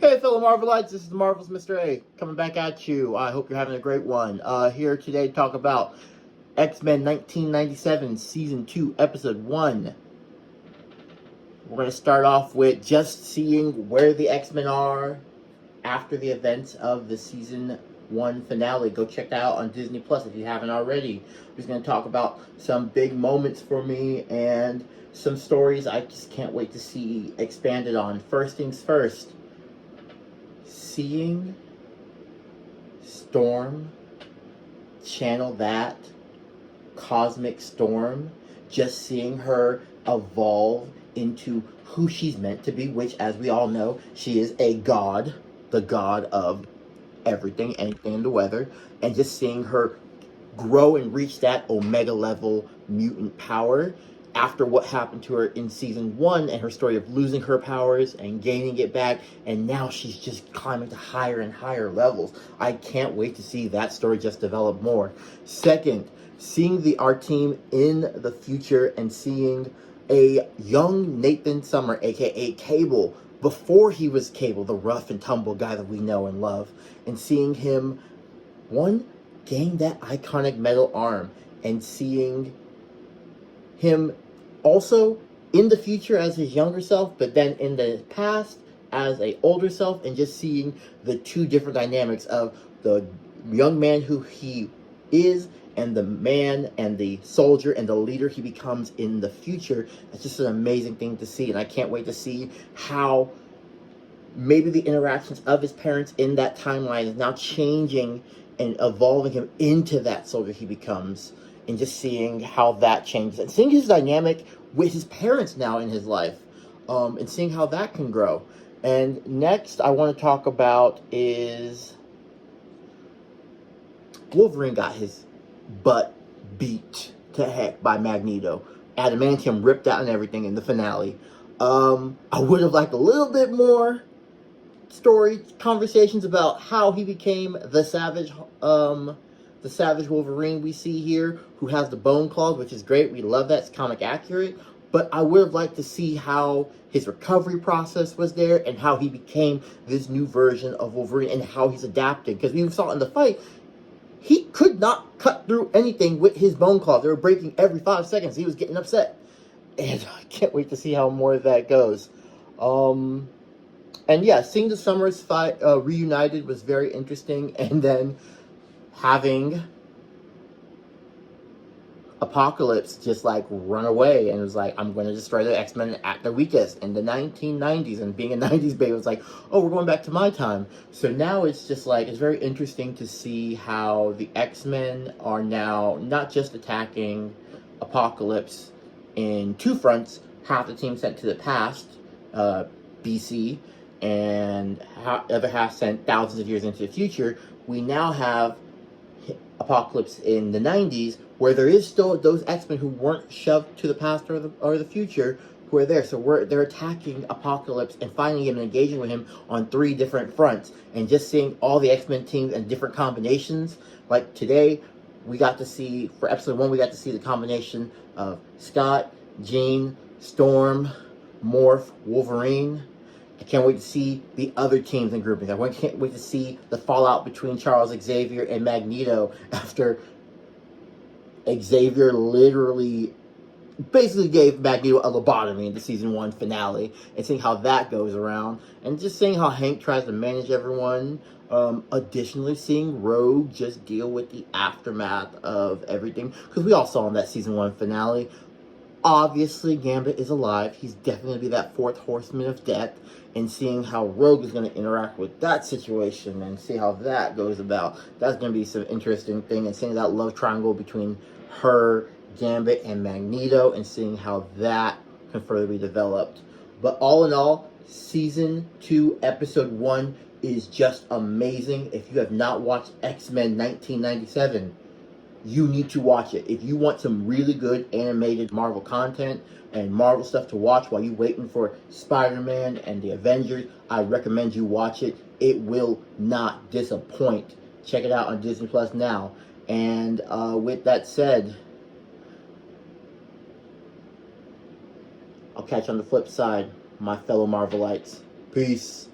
Hey, fellow Marvelites, this is the Marvel's Mr. A coming back at you. I hope you're having a great one. Here today to talk about X-Men 1997 Season 2, Episode 1. We're going to start off with just seeing where the X-Men are after the events of the Season 1 finale. Go check that out on Disney Plus if you haven't already. We're just going to talk about some big moments for me and some stories I just can't wait to see expanded on. First things first. Seeing Storm channel that cosmic storm, just seeing her evolve into who she's meant to be, which, as we all know, she is a god, the god of everything, anything in the weather, and just seeing her grow and reach that Omega level mutant power after what happened to her in season 1 and her story of losing her powers and gaining it back, and now she's just climbing to higher and higher levels. I can't wait to see that story just develop more. Second, seeing our team in the future and seeing a young Nathan Summer, aka Cable, before he was Cable, the rough and tumble guy that we know and love, and seeing him, one, gain that iconic metal arm, and seeing him also in the future as his younger self, but then in the past as a older self, and just seeing the two different dynamics of the young man who he is and the man and the soldier and the leader he becomes in the future. That's just an amazing thing to see, and I can't wait to see how maybe the interactions of his parents in that timeline is now changing and evolving him into that soldier he becomes, and just seeing how that changes and seeing his dynamic with his parents now in his life, and seeing how that can grow. And next I want to talk about is Wolverine got his butt beat to heck by Magneto. Adamantium ripped out and everything in the finale. I would have liked a little bit more story conversations about how he became the savage Wolverine we see here, who has the bone claws, which is great. We love that. It's comic accurate. But I would have liked to see how his recovery process was there and how he became this new version of Wolverine and how he's adapting. Because we saw in the fight, he could not cut through anything with his bone claws. They were breaking every 5 seconds. He was getting upset. And I can't wait to see how more of that goes. And yeah, seeing the Summers fight reunited was very interesting, and then having Apocalypse just like run away and was like, I'm going to destroy the X-Men at their weakest in the 1990s, and being a 90s baby was like, oh, we're going back to my time. So now it's just like, it's very interesting to see how the X-Men are now not just attacking Apocalypse in two fronts, half the team sent to the past, BC, and the other half sent thousands of years into the future. We now have Apocalypse in the 90s, where there is still those X-Men who weren't shoved to the past or the future, who are there. So they're attacking Apocalypse and finding him and engaging with him on 3 different fronts. And just seeing all the X-Men teams and different combinations. Like today, we got to see, for episode 1, we got to see the combination of Scott, Jean, Storm, Morph, Wolverine. I can't wait to see the other teams and groupings. I can't wait to see the fallout between Charles Xavier and Magneto after Xavier literally basically gave Magneto a lobotomy in the season 1 finale, and seeing how that goes around, and just seeing how Hank tries to manage everyone. Additionally, seeing Rogue just deal with the aftermath of everything, because we all saw in that season 1 finale, obviously Gambit is alive. He's definitely going to be that 4th horseman of death, and seeing how Rogue is going to interact with that situation and see how that goes about. That's going to be some interesting thing, and seeing that love triangle between her, Gambit, and Magneto, and seeing how that can further be developed. But all in all, Season 2, Episode 1 is just amazing. If you have not watched X-Men 1997, you need to watch it. If you want some really good animated Marvel content and Marvel stuff to watch while you're waiting for Spider-Man and the Avengers, I recommend you watch it. It will not disappoint. Check it out on Disney Plus now. And with that said, I'll catch you on the flip side, my fellow Marvelites. Peace.